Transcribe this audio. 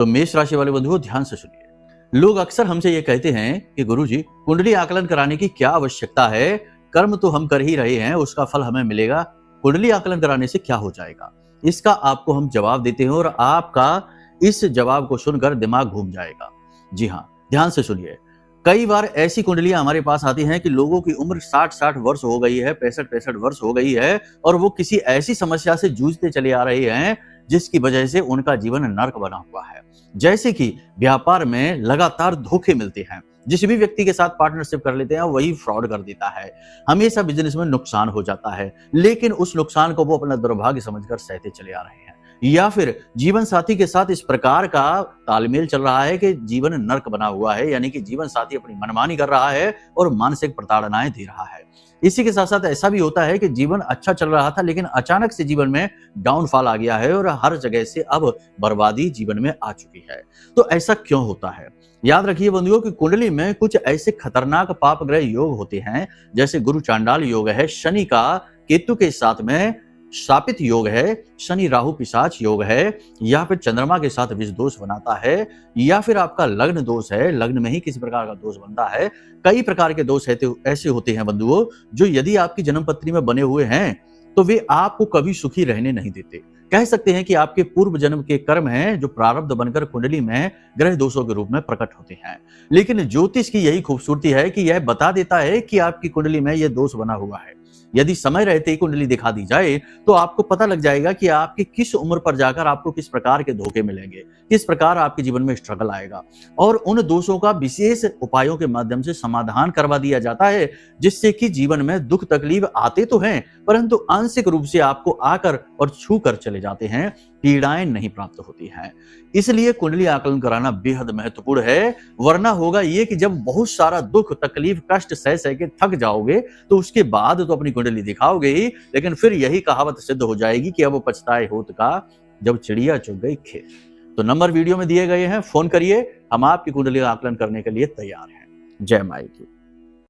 तो मेष राशि वाले बंधुओं ध्यान से सुनिए। लोग अक्सर हमसे ये कहते हैं कि गुरुजी कुंडली आकलन कराने की क्या आवश्यकता है, कर्म तो हम कर ही रहे हैं, उसका फल हमें मिलेगा, कुंडली आकलन कराने से क्या हो जाएगा। इसका आपको हम जवाब देते हैं और आपका इस जवाब को सुनकर दिमाग घूम जाएगा। जी हाँ, ध्यान से सुनिए। कई बार ऐसी कुंडलियां हमारे पास आती हैं कि लोगों की उम्र 60-60 वर्ष हो गई है, 65-65 वर्ष हो गई है और वो किसी ऐसी समस्या से जूझते चले आ रहे हैं जिसकी वजह से उनका जीवन नर्क बना हुआ है। जैसे कि व्यापार में लगातार धोखे मिलते हैं, जिस भी व्यक्ति के साथ पार्टनरशिप कर लेते हैं वही फ्रॉड कर देता है, हमेशा बिजनेस में नुकसान हो जाता है, लेकिन उस नुकसान को वो अपना दुर्भाग्य समझकर सहते चले आ रहे हैं। या फिर जीवन साथी के साथ इस प्रकार का तालमेल चल रहा है कि जीवन नर्क बना हुआ है, यानी कि जीवन साथी अपनी मनमानी कर रहा है और मानसिक प्रताड़नाएं दे रहा है। इसी के साथ साथ ऐसा भी होता है कि जीवन अच्छा चल रहा था लेकिन अचानक से जीवन में डाउनफॉल आ गया है और हर जगह से अब बर्बादी जीवन में आ चुकी है। तो ऐसा क्यों होता है? याद रखिए बंधुओं कि कुंडली में कुछ ऐसे खतरनाक पाप ग्रह योग होते हैं, जैसे गुरु चांडाल योग है, शनि का केतु के साथ में शापित योग है, शनि राहु पिशाच योग है, या फिर चंद्रमा के साथ विष दोष बनाता है, या फिर आपका लग्न दोष है, लग्न में ही किसी प्रकार का दोष बनता है। कई प्रकार के दोष ऐसे होते हैं बंधुओं जो यदि आपकी जन्म पत्री में बने हुए हैं तो वे आपको कभी सुखी रहने नहीं देते। कह सकते हैं कि आपके पूर्व जन्म के कर्म हैं जो प्रारब्ध बनकर कुंडली में ग्रह दोषों के रूप में प्रकट होते हैं। लेकिन ज्योतिष की यही खूबसूरती है कि यह बता देता है कि आपकी कुंडली में यह दोष बना हुआ है। यदि समय रहते ही कुंडली दिखा दी जाए तो आपको पता लग जाएगा कि आपकी किस उम्र पर जाकर आपको किस प्रकार के धोखे मिलेंगे, किस प्रकार आपके जीवन में स्ट्रगल आएगा, और उन दोषों का विशेष उपायों के माध्यम से समाधान करवा दिया जाता है, जिससे कि जीवन में दुख तकलीफ आते तो हैं परंतु आंशिक रूप से आपको आकर और छू कर चले जाते हैं, पीड़ाएं नहीं प्राप्त होती हैं। इसलिए कुंडली आकलन कराना बेहद महत्वपूर्ण है, वरना होगा ये कि जब बहुत सारा दुख तकलीफ कष्ट सह सह के थक जाओगे तो उसके बाद तो अपनी कुंडली दिखाओगे ही, लेकिन फिर यही कहावत सिद्ध हो जाएगी कि अब पछताए होत का जब चिड़िया चुग गई खेत। तो नंबर वीडियो में दिए गए हैं, फोन करिए, हम आपकी कुंडली आकलन करने के लिए तैयार हैं। जय माई की।